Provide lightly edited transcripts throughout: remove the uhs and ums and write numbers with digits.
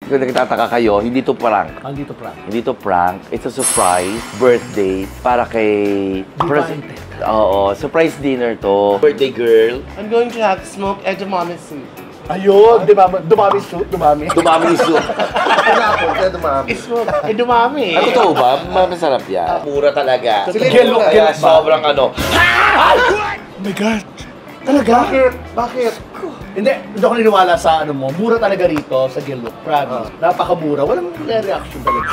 Kung nagtataka kayo, hindi to prank. Hindi to prank. Hindi to prank. It's a surprise birthday para kay... Oo, surprise dinner to. Birthday girl. I'm going to have smoked edamame soup. Ayun, dumami soup, dumami. Dumami soup. Pinapon kaya dumami. Smoked edamame. Ay, totoo ba? Masarap yan. Mura talaga. Gelok Kaya sobrang ano. Oh my God! Talaga? Bakit? Hindi ako niniwala sa ano mo. Mura talaga rito sa Gelok. Promise. Napakamura. Walang reaction talaga.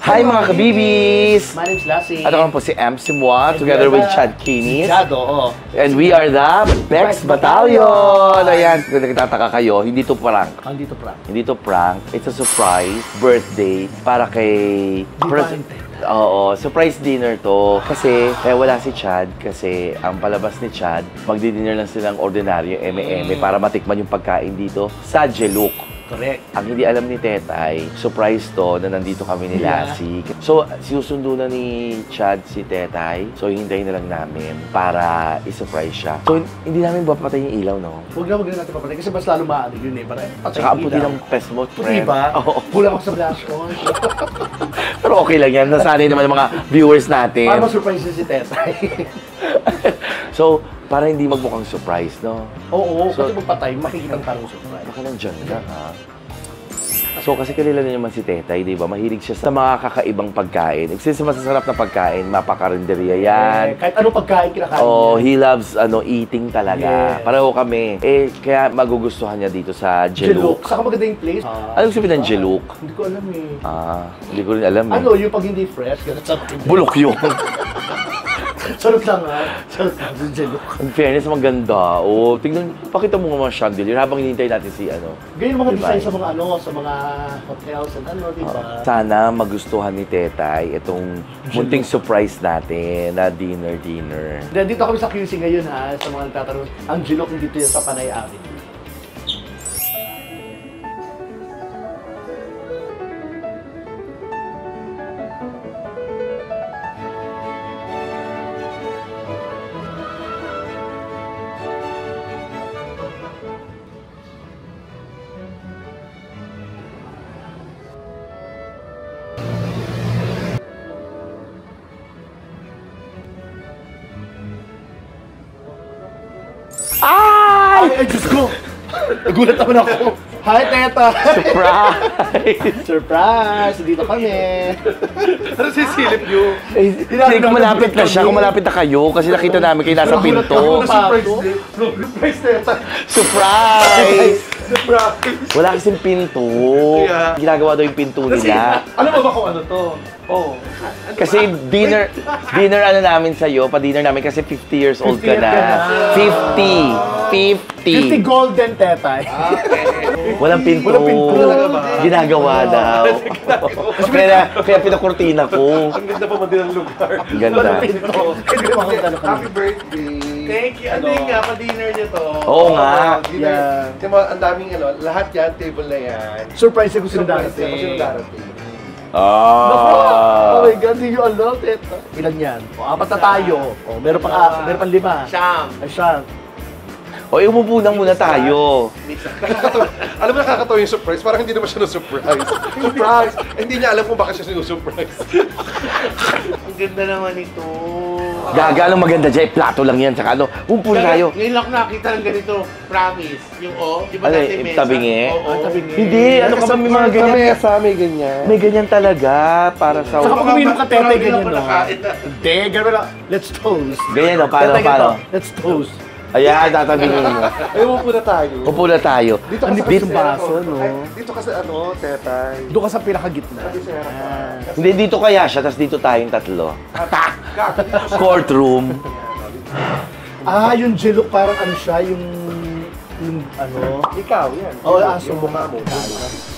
Hi mga kabibis! My name's Lassie. At ako po si MC Moa, together with Chad Kinis. Chad, oo. And we are the Bex Battalion! Ayan, kung nagtataka kayo, hindi to prank. Hindi to prank. Hindi to prank. It's a surprise birthday para kay... Oo, surprise dinner to. Kasi wala si Chad kasi ang palabas ni Chad, magdi-dinner lang silang ordinaryo eme-eme para matikman yung pagkain dito sa Gelok. Correct. Ang hindi alam ni Tetay, surprise to na nandito kami ni Lassie. So, sinusundo na ni Chad si Tetay. So, hintayin na lang namin para i-surprise siya. So, hindi namin papatay yung ilaw, no? Huwag na natin papatay kasi mas lalo maaari yun eh. Tsaka ang puti ng pes mo, friend. Diba? Oo. Kulang ako sa blush on. Pero okay lang yan. Nasanay naman yung mga viewers natin. Para ma-surprise si Tetay. So, para hindi magmukhang surprise, no? Oo, so, kasi magpatay, makikitang tarong surprise. Baka nandyan ka, ha? So, kasi kilala niyo naman si Tetay, di ba? Mahilig siya sa mga kakaibang pagkain. Since masasarap na pagkain, mapakarinderya yan. Kahit anong pagkain kinakain niya. He loves eating talaga. Yes. Pareho kami. Kaya magugustuhan niya dito sa Gelok. Saka maganda yung place. Anong sabihin ng Gelok? Hindi ko alam eh. Hindi ko rin alam eh. Ano, yung pag hindi fresh, gano'n. Bulok yun. Sarap lang ha. Sarap lang sa Gelok. In fairness, maganda. O, tingnan, pakita mo nga mga chandelier habang hinihintay natin si Ganyan mga design sa mga sa mga hotels and diba? Sana magustuhan ni Tetay itong munting surprise natin na dinner. Dito kami sa QC ngayon ha, sa mga nagtatanong, ang Gelok dito sa Panay Avenue. Ay, Diyos ko! Nagulat naman ako. Hi, Teta! Surprise! Surprise! Dito kami. Ano sisilip niyo? Kung malapit na siya, kung malapit na kayo, kasi nakita namin kayo nasa pinto. Surprise, Teta! Surprise! Wala kasing pinto. Ginagawa daw yung pinto nila. Alam mo ba kung ano to? Oo. Kasi dinner namin sa'yo, pa-dinner namin kasi 50 years old ka na. 50 golden, Tetay. Walang pinto. Ginagawa daw. Kaya pinakurtina ko. Ang ganda pa man din ang lugar. Ganda. Happy birthday. Thank you. Ano yung nga, pa-dinner niyo to. Oo nga. Yeah. Ang daming lahat yan, table na yan. Surprise ko sino darating. Oh my God, hindi nyo alam, Teta. Ilan yan? Apat na tayo. Meron pang 5. Siyam. Umupo lang muna tayo. Alam mo, nakakatawa yung surprise. Parang hindi naman siya na-surprise. Surprise! Hindi niya alam kung bakit siya sinusurprise. Ang ganda naman ito. Gaga lang maganda dyan. Plato lang yan. Tsaka umupo na tayo. Ngayon lang nakita ng ganito. Promise. Yung di ba dati mesa? Tabingi? Tabingi. Hindi. Ano ka ba may mga ganyan? Mesa, may ganyan. May ganyan talaga. Para sa... Saka kung uminom ka, Tetay, ganyan no? Hindi, gano'n lang. Let's toast. Ganyan no? Paano? Let's toast. Ayan, tatabingin mo. Ay, upo na tayo. Upo na tayo. Dito ka sa baso, no? Dito ka sa Tetay. Doon ka sa pinakagitna. Hindi, dito kaya siya, tapos dito tayong tatlo. Courtroom. Yung Gelok parang ano siya, yung yung ano. Ikaw, yan. Oh, aso yung mo. mukha mo.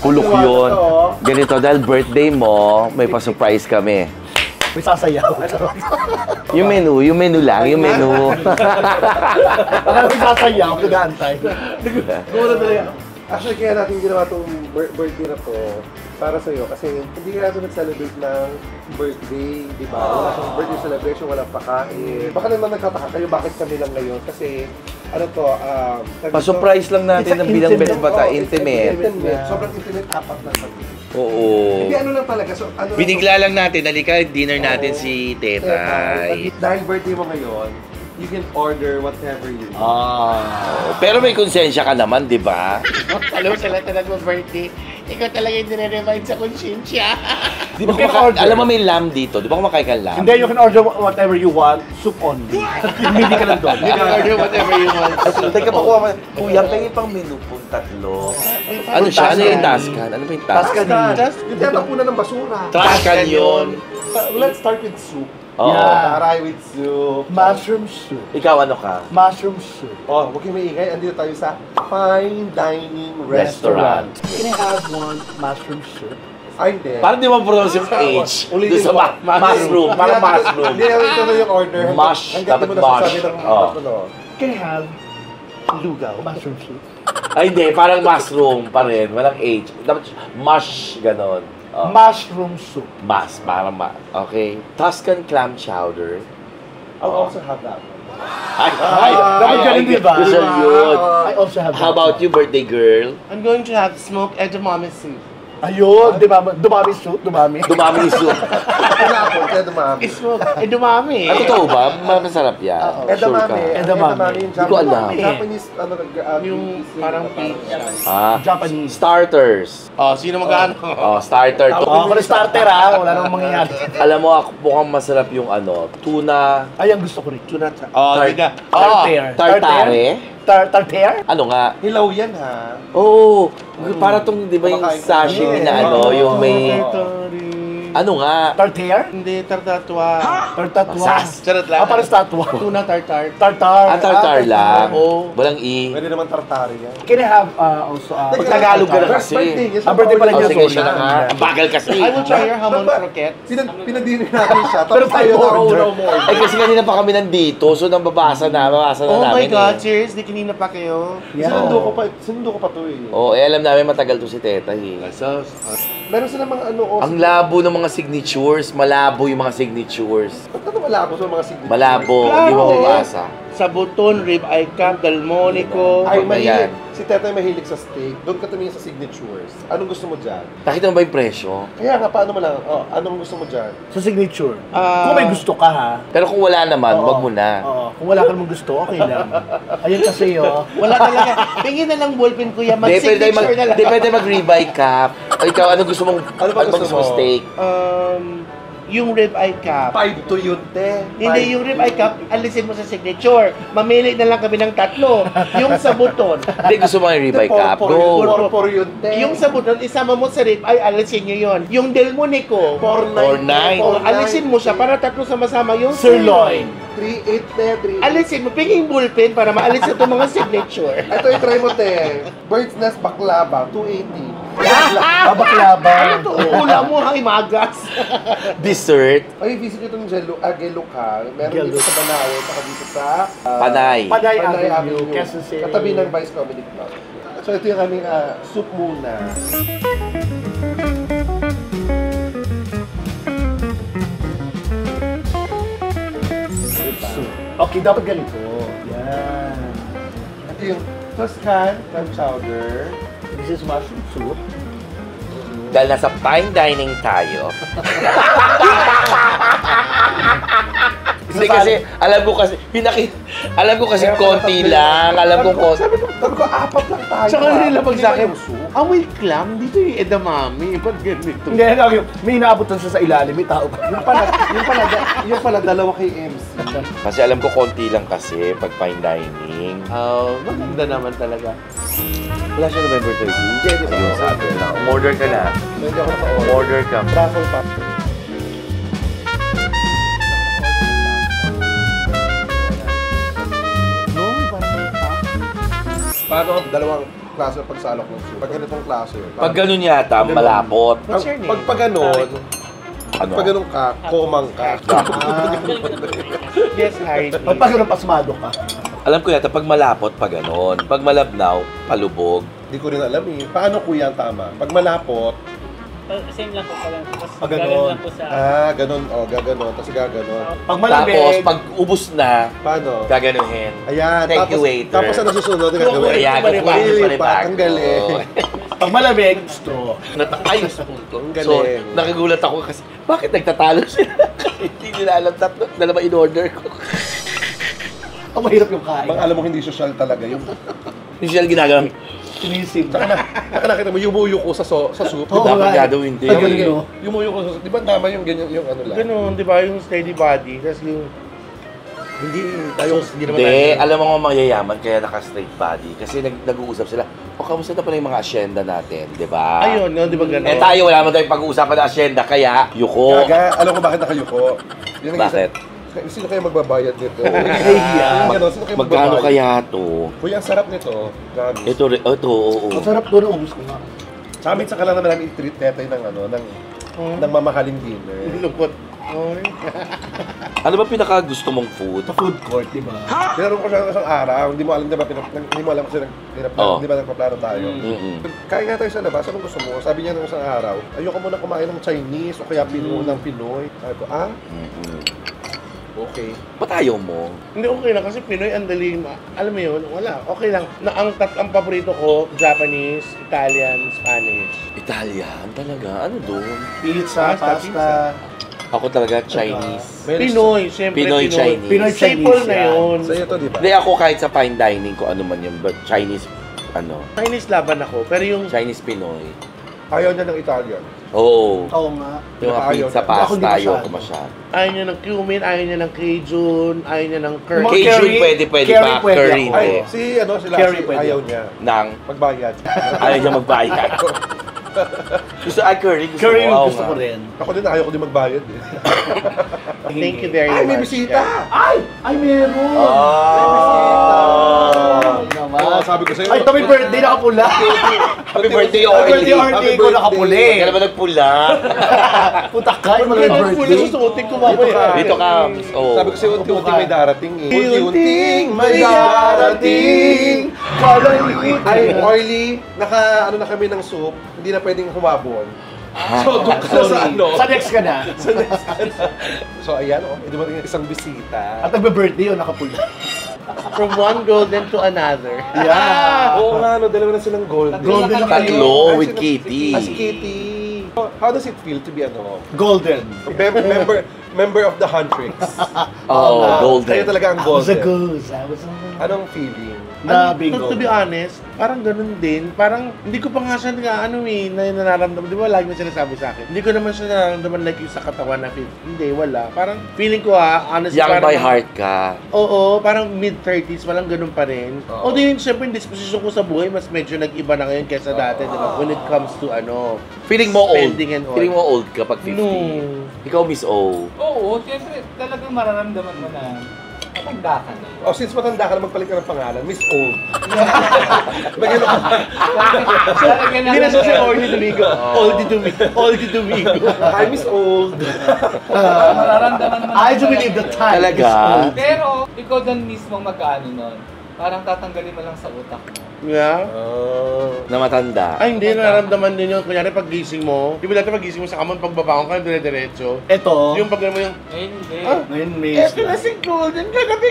Hulok Ano, yun. ano to? Ganito, dahil birthday mo, may pa-surprise kami. May sasayaw. Yung menu lang, yung menu. Akala may sasayaw, nag-aantay. Gumana talaga. Actually, kaya natin ginawa itong birthday na to para sa'yo kasi hindi ka natin nag-celebrate ng birthday, di ba? Wala siyang birthday celebration, walang pakain. Baka naman nagtataka kayo bakit kami lang ngayon kasi ano to, Pa-surprise lang natin It's ng bilang intimate. best bata, Oo, intimate. Intimate. Sobrang intimate, apat na kami. Oo. Hindi, ano lang talaga. So, ano Binigla lang natin, halika, dinner natin si Tetay. Dahil birthday mo ngayon, you can order whatever you want. Oh, pero may konsensya ka naman, di ba? Alam mo sila talaga birthday. Ikaw talaga yung diniremind sa konsensya. Di ba You can order. alam mo may lamb dito, di ba kumakain ka lamb? Hindi, you can order whatever you want, soup only. Hindi ka lang doon. You can order whatever you want. Teka pa kuha mo. Kuya, pahingin pang menu pong tatlo. Ano siya? Ano yung taskan? Ano ba yung taskan? Yung tinatampunan ng basura. Taskan yun. Let's start with soup. Oo. Yeah. Taray with soup. Mushroom soup. Ikaw ano ka? Mushroom soup. Oh, huwag kayong maingay. Andito tayo sa fine dining Restaurant. restaurant. Can I have one mushroom soup? Ay, hindi. Parang di mo pronounce yung H. Doon sa mushroom. Parang mushroom. Hindi namin ito na yung order. Mush. Hanggang Dapat di mo nasasabi mush. ng Oh. ano. Can I have lugaw? Mushroom soup. Ay hindi, parang mushroom pa rin. Walang H. Dapat mush, ganon. Oh. Mushroom soup. Mas, parang okay. Tuscan clam chowder. I'll also have that one. Ay, dapat ganun, di ba? Gusto yun. I also have How that about one. you, birthday girl? I'm going to have smoked edamame soup. Ayun, dumami soup, dumami. Dumami yung soup. Pinapon, kaya dumami. Smoked edamame. Ay, totoo ba? Masarap yan. Oo. Edamame. Edamame. Yung Hindi ko alam. Japanese, ano, Yung parang pizza. Japanese. Starters. Oh, sino mag-ano? Starter. Oh, kung starter wala namang mangyayari. Alam mo, ako mukhang masarap yung tuna. Ay, ang gusto ko rin. Oh, diga. Tartare. Tartare. Tartare? Ano nga? Hilaw yan, ha? Oo. Para tong, di ba yung Kumakain ka. sashimi na ano, yung may... Ano nga? Tartare? Hindi, tartatwa. Tartatwa. Charot lang. Parang statwa. Tuna tartar. Tartar. Tartar lang. Oo. Walang E. Pwede naman tartare yan. Can I have also Pag Tagalog ka na kasi. Birthday niya. Ah, birthday pala Oh, niya. sige, siya na nga. Ang bagal kasi. I will try your hamon croquette. Pinadiri natin siya. Pero Tapos tayo tayo na order. una mo. Ay, kasi kanina pa kami nandito, so nababasa na Oh my namin God, eh. seriously, kanina pa kayo? Sinundo ko pa to eh. Oo, alam namin matagal to si Teta eh. Meron sila mga ano, Ang labo ng mga signatures, malabo yung mga signatures. Ba't na malabo sa mga signature? Malabo, hindi mo mabasa. Sa buton, rib eye cup, dalmonico. Ay, Huwag na yan. Si Teta ay mahilig sa steak. Doon ka tumingin sa signatures. Anong gusto mo dyan? Nakita mo ba yung presyo? Kaya nga, paano mo lang? Oh, anong gusto mo dyan? Sa signature. Ah. Kung may gusto ka ha. Pero kung wala naman, Oo. wag mo na. Oo. Kung wala ka namang gusto, okay lang. Ayun kasi Wala talaga. Tingin na lang ballpen kuya, Hindi, pwede mag-signature na lang. Hindi, pwede mag-ribeye cap. O ikaw, ano gusto mong, Ano ba gusto mo? steak? Yung rib eye cup. 5 to yun, te. Hindi, yung rib eye cup, alisin mo sa signature. Mamili na lang kami ng tatlo. Yung sa buton. Hindi, gusto mo yung ribeye cap? Go! Por yun, te. Yung sa buton, isama mo sa rib eye, alisin nyo yun. Yung delmonico, Por Or nine. alisin mo siya para tatlo sama-sama. Yung sirloin. 3.8, te. 3.8. Alisin mo, pinging ballpen para maalis ito mga signature. Ito, i-try mo, te. Bird's Nest Baklava, 280. Babaklava. Ito, ula mo, himagas. Dessert, Ay, visit nyo itong Gelukal. Meron dito sa Banawe, saka dito sa panay. Paday Panay Avenue. Avenue. Quezon City. Katabi ng Vice Comedy Club. So, ito yung aming soup muna. Okay, dapat ganito. Yan. Ito yung Tuscan clam chowder. This is mushroom soup. Dahil nasa fine dining tayo. kasi alam ko kasi alam ko kasi konti lang, alam ko konti. Sabi ko, apat lang tayo. Tsaka nila pag sa akin, Hindi ba yung soup? wait clam, dito yung edamame. Ba't ganito? Hindi, may inaabutan siya sa ilalim, may tao pa. Yung pala, dalawa kay MC. Kasi alam ko konti lang kasi pag fine dining. Maganda naman talaga. Wala siya November 13. Ayun, sabi na. Umorder ka na. Hindi ako naka-order. Umorder ka. Truffle pa. No, parang Paano? Dalawang klase ng pagsalok ng soup. Pag ganitong klase. Pag ganun yata, malapot. What's your name? Pag ganon, Ano? pag ganon ka, komang ka. Yes, Heidi. Pag ganun pasmado ka. Alam ko yata, pag malapot, pag ganon. Pag malabnaw, palubog. Hindi ko rin alam eh. Paano kuya ang tama? Pag malapot, Same lang po pala. Tapos Pag gano'n ganon. lang po sa... ganon, gaganon, tapos gaganon. Pag malamig. Tapos, pag ubus na, Paano? gaganuhin. Ayan, Thank tapos, you, waiter. tapos ano susunod? Gagawin. Ayan, Lilipat, ang galing. Pag malamig, straw. Ayos po ito. Ang So, galing. nakigulat ako kasi, bakit nagtatalo sila? Hindi nila alam tatlo. Dalawa in order ko. Ang mahirap yung kain. Bang alam mo hindi social talaga yung Hindi sila ginagawa. Sinisig. Saka nakita mo, yumuyo ko sa soup. Oo, Dapat nga. gagawin din. Pag ganun, no? Yumuyo ko sa soup. Di ba tama yung ganyan, yung ano lang? Ganun, di ba? Yung steady body. Tapos yung... Hindi tayo. Hindi naman Hindi, tayo- alam mo mga mayayaman kaya naka-straight body. Kasi nag-uusap sila, o kamusta na pala yung mga asyenda natin, di ba? Ayun, no, di ba ganun? Eh tayo, wala naman tayong pag-uusapan na asyenda, kaya yuko. Gaga, alam ko bakit nakayuko. Yun ang Bakit? Sino kaya magbabayad nito? Nahihiya. Yung gano'n, sino kaya Magkano magbabayad? kaya to? Kuya, ang sarap nito. Gabi. Ito, oo. Ang sarap doon, ubus ko nga. Sa amin, saka lang naman namin i-treat tetay ng ano, ng mamahaling dinner. Lupot. Oy. Ano ba pinaka gusto mong food? Sa food court, di ba? Tinanong ko siya isang araw, hindi mo alam, di ba, hindi mo alam kasi Oo. di ba nagpaplano tayo. Mm-mm. Kaya nga tayo sa labas, anong gusto mo? Sabi niya nung isang araw, ayoko muna kumain ng Chinese o kaya ng Pinoy. Sabi ko, Mm-mm. okay. Ba't ayaw mo? Hindi, okay lang kasi Pinoy ang daling, alam mo yun, wala. Okay lang. Ang paborito ko, Japanese, Italian, Spanish. Italian talaga? Ano doon? Pizza, Pasta, pasta. Ako talaga Chinese. Pinoy, siyempre Pinoy, Chinese. Pinoy, Staple Chinese na yan. yun. Sa'yo to, di ba? Hindi ako kahit sa fine dining ko ano man yung but Chinese ano, Chinese laban ako, pero yung Chinese Pinoy. Ayaw niya ng Italian. Oo. Oo nga. Yung mga Ayaw pizza, niya. Ako pasta, hindi ayaw masyado. ko masyado. ayaw niya ng cumin, ayaw niya ng Cajun, ayaw niya ng curry. Mga Cajun curry- pwede curry pa, pwede curry ako. hindi. Ay, sila, Carry si, pwede. ayaw niya. Nang Magbayad. ayaw niya magbayad. Gusto curry, gusto Curry, ko. Oo gusto nga. ko rin. Ako din, ayaw ko din magbayad eh. Thank you very Ay, may much. bisita! Ay! Ay, meron! Ah. Naman. Oo, sabi ko sa'yo. Ay, ito may birthday nakapula. Happy birthday, Ay, birthday, Orly. birthday ko nakapuli. Kaya naman nagpula. Puta ka, yung mga Ang pula birthday. susuotin ko mamaya. Dito ka. Oh. Sabi ko sa'yo, unti-unti may darating eh. Unti-unting may darating. Ay, Orly, ano na kami ng soup, hindi na pwedeng humabon. So, doon ka na sa ano. Sa next ka na. So, ayan, hindi mo rin isang bisita. At nagbe-birthday yun, nakapula. From one golden to another. Yeah. Oo nga, no, dalawa na silang golden. Golden na kayo. Tatlo Ay, with Kitty. Si Kitty. How does it feel to be Golden. member of the Huntrix? Oh, golden. Kayo talaga ang I was a golden. goose. I was a... Anong feeling? Na To bingo. be honest, parang ganun din. Parang hindi ko pa nga siya nararamdaman. Di ba lagi mo sinasabi sa akin? Hindi ko naman siya nararamdaman like yung sa katawan na feel. Hindi, wala. Parang feeling ko honestly. Young parang, by heart ka. Oo, parang mid-30s, walang ganun pa rin. Oo. Although yun, syempre, yung disposition ko sa buhay, mas medyo nag-iba na ngayon kaysa dati, di ba? When it comes to Feeling mo old. spending and all. Feeling mo old ka pag 50. No. Ikaw, Miss O. Oo, siyempre talagang mararamdaman mo na matanda ka na. Oh, since matanda ka na, magpalit ka ng pangalan, Miss Old. Magano ka. Hindi na siya si Orly Domingo. Oldie Domingo. Hi, Miss Old. Mararamdaman mo na. I do believe the time Talaga? is old. Pero ikaw din mismo mag-ano nun. Parang tatanggalin mo lang sa utak mo. Yeah. Na matanda. Ay, hindi. Nararamdaman din yun. Kunyari, pag gising mo, di ba dati pag gising mo sa kamon, pagbabangon ka, dire-diretso. Ito, Yung pag mo yung, Ngayon hindi. ngayon may... eto na si Golden, kagabi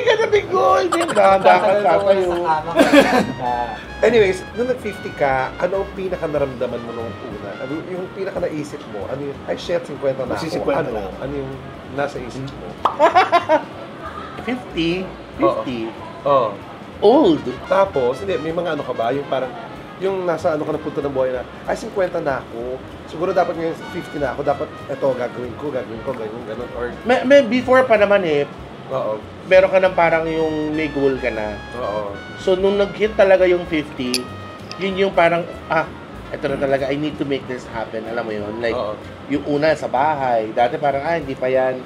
golden. Dahan-dahan ka Tatanggalin mo tatayo. sa kama ka. Anyways, nung nag-50 ka, ano ang pinaka-naramdaman mo nung una? Ano yung pinaka-naisip mo? Ano yung, ay shit, 50 na ako. Kasi 50 ano? na. Ano yung nasa isip mo? 50? Oo. 50? Oh. Old. Tapos, hindi, may mga ano ka ba? Yung parang, yung nasa ano ka na punto ng buhay na, ay 50 na ako. Siguro dapat ngayon 50 na ako. Dapat, eto, gagawin ko, ganun. Or, May before pa naman eh, oo. meron ka ng parang yung may goal ka na. Oo. So, nung nag-hit talaga yung 50, yun yung parang, ito na talaga, I need to make this happen. Alam mo yun? Like, Oo. yung una sa bahay. Dati parang, hindi pa yan.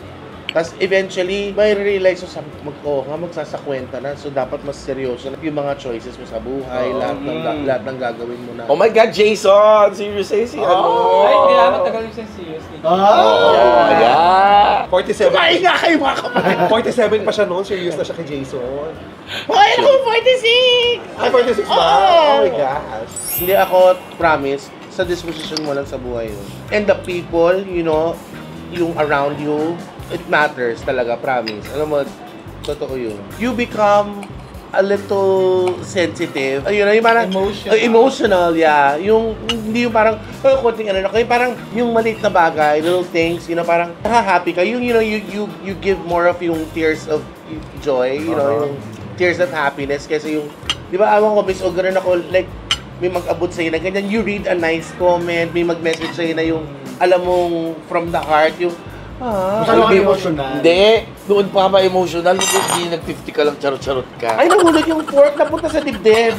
Tapos eventually, may realize mo sabi ko, magsasakwenta na. So dapat mas seryoso na yung mga choices mo sa buhay, lahat ng gagawin mo na. Oh my God, Jason! Seriously, si ano? Ay, hindi naman tagal yung seriously. Yeah. 47. Kumain nga kayo mga kapatid! 47 pa siya noon, serious na siya kay Jason. Kumain ako 46! Ay, 46 ba? Oh my gosh. Hindi ako, promise, sa disposition mo lang sa buhay yun. And the people, you know, yung around you, it matters talaga, promise. Alam mo, totoo yun. You become a little sensitive. Ayun, yung parang Emotional. Emotional, yeah. Yung hindi yung parang konting ano na kayo, parang yung maliit na bagay, little things, you know, parang happy ka. Yung you know, you give more of yung tears of joy, you know, yung tears of happiness kasi yung, di ba, awan ko, miss, o ganun ako, like, may mag-abot sa'yo na ganyan, you read a nice comment, may mag-message sa'yo na yung, alam mong, from the heart, yung, Masyado kang emotional. Hindi. Doon pa ba emotional? Hindi nag-50 ka lang, charot-charot ka. ay, nahulog yung fork, napunta sa dibdib.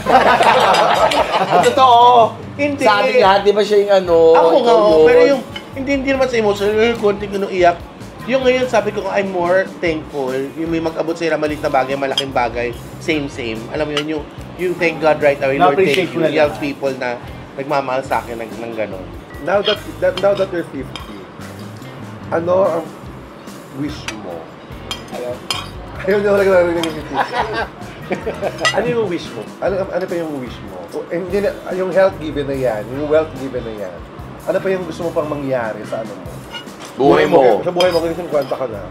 Totoo. Hindi. Sa ating lahat, di ba siya yung ano? Ako nga, ikaw yun. pero yung, hindi naman sa emotional, yung konting iyak. Yung ngayon, sabi ko, I'm more thankful. Yung may mag-abot sa'yo na maliit na bagay, malaking bagay, same. Alam mo yun, yung thank God right away, Lord, Na-appreciate thank mo you. na lang. Yung people na nagmamahal sa akin ng gano'n. Now that you're 50, ano ang wish mo? Ayaw niyo lang narinig yung 50. Ano yung wish mo? Ano pa yung wish mo? Hindi na, yung health given na yan, yung wealth given na yan. Ano pa yung gusto mo pang mangyari sa ano mo? Buhay mo. Sa buhay mo, kung isang kwenta ka na.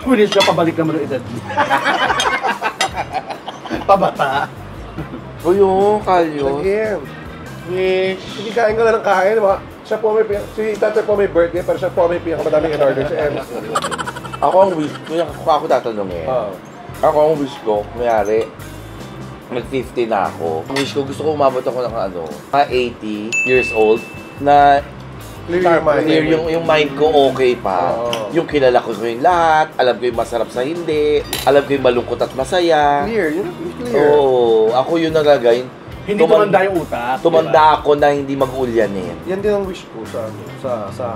Wish ka pabalik naman yung edad mo. Pabata. Uy, oh, kalyo. Again, Wish. hindi kain ka lang ng kain, diba? Siya po si tatay po may birthday, pero siya po may pinakamadaming in-order sa MC. Ako ang wish ko, ako tatanungin. Oh. Ako ang wish ko, mayari, mag-50 na ako. Ang wish ko, gusto ko umabot ako ng ano, mga 80 years old, na Clear your mind. clear yung mind ko okay pa. Oo. Yung kilala ko yung lahat, alam ko yung masarap sa hindi, alam ko yung malungkot at masaya. Clear, yun clear. Oo, ako yun nalagay. Hindi tumanda yung utak. Tumanda ako na hindi mag-ulyanin. Yan din ang wish ko sa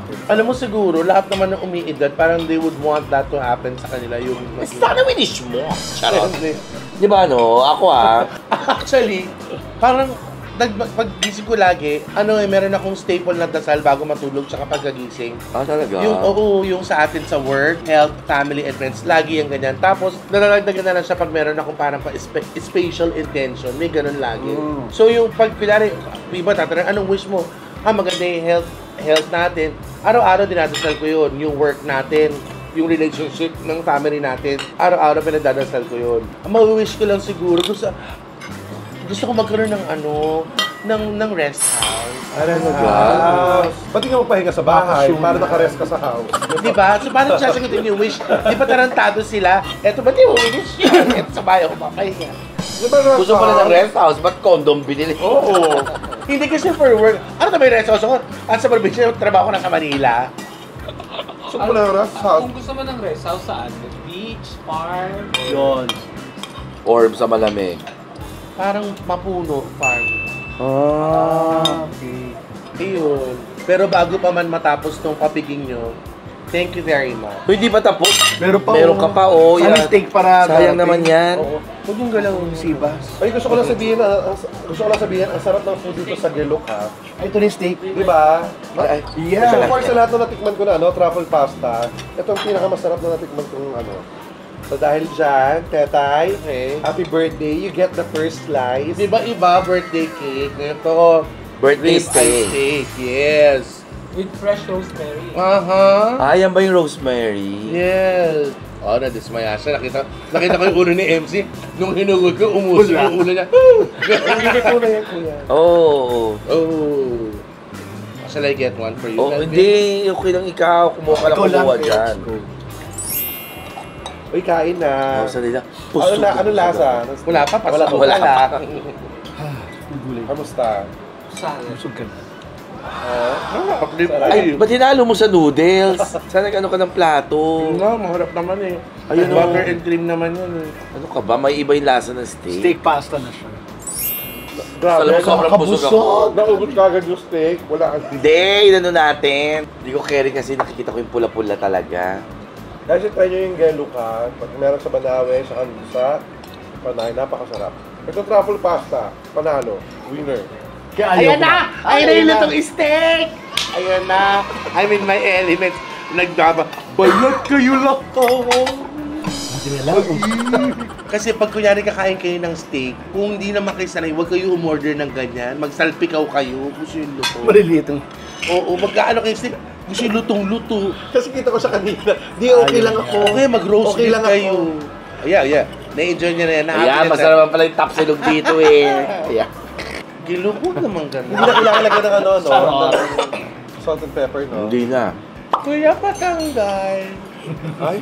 akin. Alam mo siguro, lahat naman ng umiidad, parang they would want that to happen sa kanila. Yung Sana winish mo. Charot. Hindi. Di ba ano, ako Actually, parang paggising ko lagi, meron akong staple na dasal bago matulog tsaka pagkagising. talaga? Yung sa atin sa work, health, family, and friends, lagi yung ganyan. Tapos, nalalagdagan na lang siya pag meron akong parang spatial intention. May ganun lagi. So, yung pag, pinari, iba tatanong, anong wish mo? Maganda yung health natin. Araw-araw dinadasal ko yun. Yung work natin, yung relationship ng family natin, araw-araw pinadadasal ko yun. Ang ma-wish ko lang siguro, gusto ko magkaroon ng rest house. Ba't di ka magpahinga sa bahay para nakarest ka sa house? Di ba? So, paano sasagutin yung wish? Di ba tarantado sila? Eto, ba't yung wish yun? Eto, sa bahay ako papahinga. Gusto pala ng rest house, ba't condom binili? Oo. Hindi kasi for work. Ano may rest house ako? At sa probinsya, trabaho ko na sa Manila. So, pala rest house. Kung gusto mo ng rest house, saan? Beach, farm, Yun. Or sa malamig? Parang mapuno farm. Okay. Ayun. Pero bago pa man matapos tong papiging nyo, thank you very much. Hindi pa tapos. Meron pa. Meron ka pa, oh. Sana Yan. steak para Sayang naman yan. Oo. Huwag yung galawin Sibas. Ay, gusto ko lang sabihin, ang sarap ng food dito sa Geluk, ha? Ay, ito na yung steak. Di ba? Ay, Yeah. So far sa lahat na natikman ko na, truffle pasta, ito ang pinakamasarap na natikman kong So dahil dyan, Tetay, happy birthday, you get the first slice. Di ba iba birthday cake? Ito, birthday rib eye steak. steak. Yes. with fresh rosemary. Yan ba yung rosemary? Yes. Oh, nadismaya siya. Nakita ko yung ulo ni MC. Nung hinugod ko, umuso yung ulo niya. Hindi ko na yan, kuya. Oh. Oh. Shall I get one for you? Oh, Melvin? hindi. Okay lang ikaw. Kumuha ka lang Ikaw lang, kumuha Felix. dyan. Uy, kain na. Oh, salila. Ano lasa? Wala pa. Wala pa. Kamusta? Salad. Busog ka na. Ay, ba't hinalo mo sa noodles? Sana ano ka ng plato? No, maharap naman eh. Ayun, Butter oh. and cream naman yun eh. Ano ka ba? May iba yung lasa ng steak? Steak pasta na siya. Grabe, Alam mo, sobrang busog ako. Naugot kagad yung steak. Wala kang Hindi, inano natin. Hindi ko carry kasi nakikita ko yung pula-pula talaga. Guys, try nyo yung Gelucan. Pag meron sa Banawe, sa Kanlusa, Panay, napakasarap. Ito truffle pasta, panalo, winner. Kaya Ayan ayoko na! na. Ayan na yung lutong steak! Ayan na! I'm in my element. Bayad kayo lang Kasi pag kunyari kakain kayo ng steak, kung hindi naman kayo sanay, huwag kayo umorder ng ganyan. Magsalpikaw kayo, gusto yung luto. Maliliit yung... Oo, magkaano kayo steak, gusto yung lutong-luto. Kasi kita ko siya kanina, di okay lang ako. Okay, mag-roast Okay beef lang kayo. ako. Yeah. Na-enjoy niya na yan. Ayan, masarap naman pala yung tapsilog dito eh. Ayan. Gilukot naman Hindi gano'n. na kailangan lagyan ng ano, no? Sarap. Ng salt and pepper, no? Hindi na. Kuya Patanggal. Ay,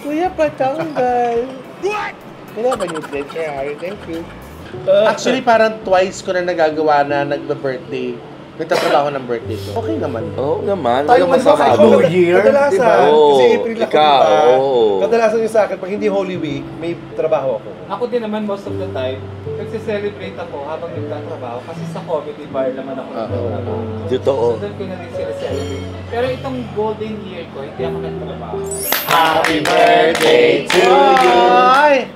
Kuya Patanggal. What? Wala ba yung pleasure, Harry? Thank you. Actually, parang twice ko na nagagawa na nagbe-birthday. Nagtatrabaho ng birthday ko. Okay naman. Oo naman. Tayo Walang masama mag-New doon. Year. kadalasan, Diba? Oo, kasi April ako, ikaw, diba? oo. Kadalasan yung sa akin, pag hindi Holy Week, may trabaho ako. Ako din naman most of the time, nagse-celebrate ako habang nagtatrabaho kasi sa comedy bar naman ako nagtatrabaho. Totoo. So doon ko na rin sila-celebrate. Pero itong golden year ko, hindi ako nagtrabaho. Happy birthday to you.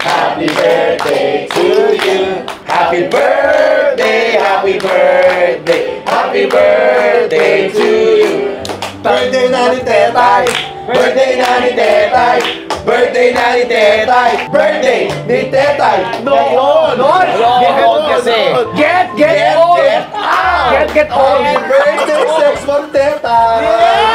Happy birthday to you. Happy birthday, happy birthday. Happy birthday to you. Birthday na ni Tetay. Birthday na ni Tetay. Birthday na ni Tetay. Birthday ni Tetay. Noon. Noon kasi. Get old. Get old. Happy birthday, sex bomb Tetay!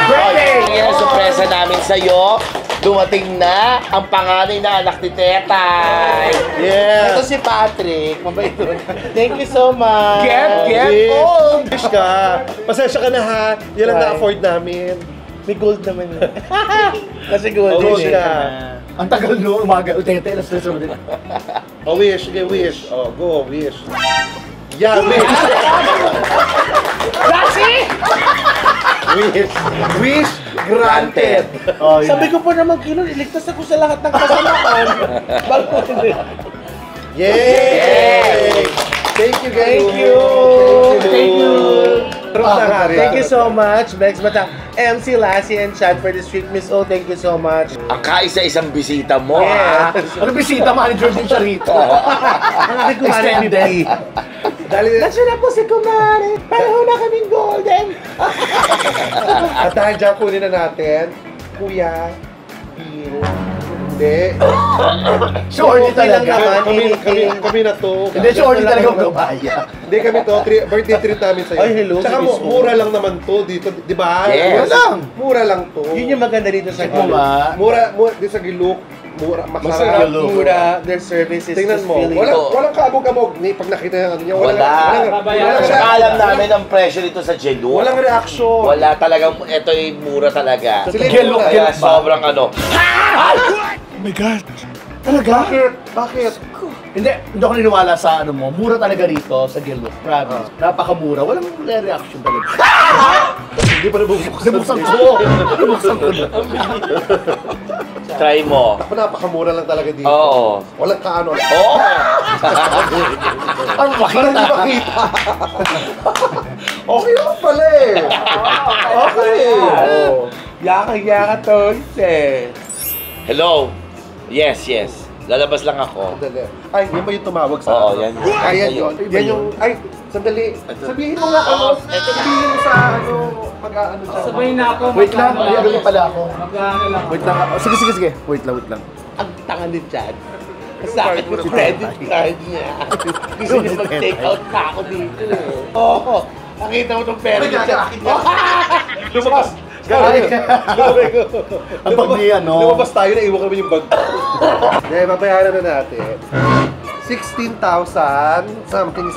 Birthday! Yan ang sorpresa namin sa'yo. Dumating na ang panganay na anak ni Tetay. Ito Yes! si Patrick. Mabait doon. Thank you so much. Get old! Wish ka! Pasensya ka na ha! Yan lang Why? na-afford namin. May gold naman yun. Kasi gold Wish yun ka! Ang tagal no, umaga. Tete, alas 3 din. Oh, wish. Sige, wish. Oh, go, wish. Yeah, wish! Wish! Wish granted! Oh, yun. Sabi ko pa naman, Kilon, iligtas ako sa lahat ng kasamaan. Bago hindi. Yay! Thank you, guys! Thank you. Thank you so so much, Bex Batang, MC Lassie and Chad for this treat. Miss O, thank you so much. Ang kaisa-isang bisita mo, ha? Ano bisita, manager din siya rito. Ang aking kumari Extended. Dahil, Nasya na po si Kumari. Pareho na kaming golden. at dahil dyan kunin na natin, Kuya Bill. Hindi. Shorty talaga. Kami na to. Hindi, shorty talaga magkabaya. Hindi kami to, birthday treat namin sa'yo. Ay, hello, Tsaka si Miss O. mura lang naman to dito, di ba? Yes. Mura lang. Mura lang to. Yun yung maganda dito sa Check mo ba? Mura dito sa Giluk. Mura, Masarap. masarap. Mura, their service is Tingnan just mo, feeling. walang kaabog-abog. Pag nakita yung ano niya, Wala. Tsaka alam namin walang, ang presyo dito sa Jelu. walang reaction. Wala talagang, ito yung mura talaga. Sila yung Gelok, mura. Kaya gelok ba? sobrang ano. Talaga? Bakit? Bakit? Hindi ako niniwala sa ano mo. Mura talaga rito sa Gilbert. Promise. Napakamura. Walang reaction talaga. Hindi pa nabubuksan. Nabuksan ko. Nabuksan ko na. Try mo. Ako napakamura lang talaga dito. Oo. Walang kaano. Oo. Ang Parang makita. di makita. Okay lang pala eh. Okay. Oh. Yaka-yaka to, Hello. Yes. Lalabas lang ako. Sandali. Ay, yan ba yung tumawag sa Oo, ano? yan. Ay, yan yun. Yan yung, ay, sandali. Sabihin mo nga ano, sabihin mo sa ano, mag-ano siya. Sabay na ako. Wait lang. May ano pa pala ako. Mag-ano lang ako. Wait lang. Sige. Wait lang. Ang tanga ni Chad. Kasakit yung credit card niya. Gusto niya mag-take out pa ako dito eh. Oo. Nakita mo itong pera ni Chad. Lumabas. Ay. Ang pag ni ano. Lumabas tayo na iwan kami yung bag. Hindi, babayaran na natin. 16,000 something.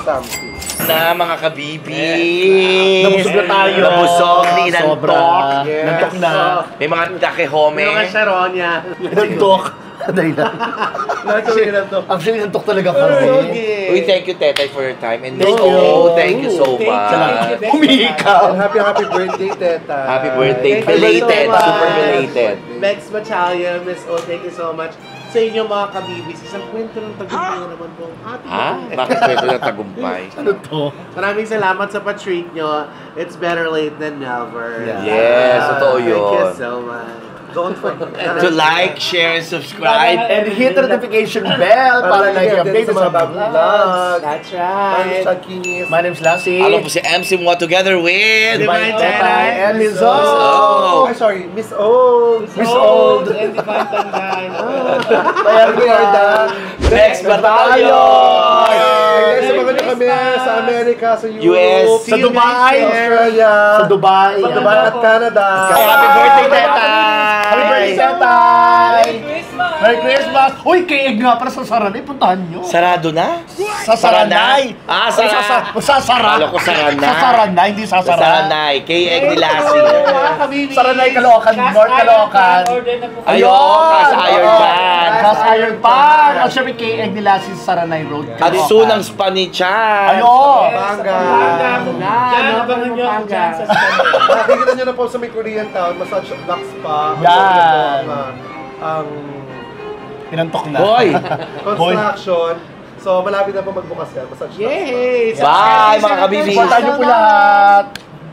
Na mga kabibi. Nabusog na tayo. Nabusog, Sobra. ninantok. Yes. Nantok na. May mga takehome. Sharonia. Nantok. Dahil na. Actually, nantok talaga kami. Uy, thank you, Tetay, for your time. And Thank Miss you. O, thank you so Thank you. much. Humihikaw. And happy birthday, Teta. Happy birthday. Thank you so Belated. much. Super belated. Bex Bachalia, Miss O, thank you so much. sa inyo mga kabibis, isang kwento ng tagumpay na naman po. Bakit pwede na tagumpay? Ano to? Maraming salamat sa pa-treat nyo. It's better late than never. Yes, totoo Thank you yun. so much. Don't forget. To like, share, and subscribe. And hit the notification bell para lagi nag-update sa mga bagong vlogs. That's I'm right. Chad Kinis. My name's Lassie. Alam po si MC Mo together with... Divine Tetay and Miss Oh. O. Ay, sorry, Miss Old. Miss Old. And Divine Tanday. Kaya we are the Next Battalion! And guys, samahan niyo kami sa Amerika, sa Europe, US, sa Dubai, sa Australia, sa Dubai. sa Dubai at Canada. Happy birthday, Tetay! Happy birthday, Tetay! Merry Christmas! Merry Christmas! Uy, kiig nga para sa Saranay, puntahan nyo. Sarado na? Sa Saranay. Ah, Sara- Sa Sara. Akala ko Saranay. Sa Saranay, hindi sa Sa Sara. Saranay, kay Egg ni Lassie. Mga kabibis. Saranay, Caloocan, North Caloocan. Order na po. Ayun, Cast Iron Pan. Cast Iron Pan. At syempre, KX nila si Saranay Road. At soon ang Spanichan. Ayun. Banga. Yan, abangan nyo ako dyan sa Sunday. Nakikita nyo na po sa may Korean town, massage black spa. Yan. Ang Pinantok na. Hoy! construction. So, malapit na po magbukas yan. Massage black spa. Yay! Bye, mga kabibis! Puntahan nyo po lahat.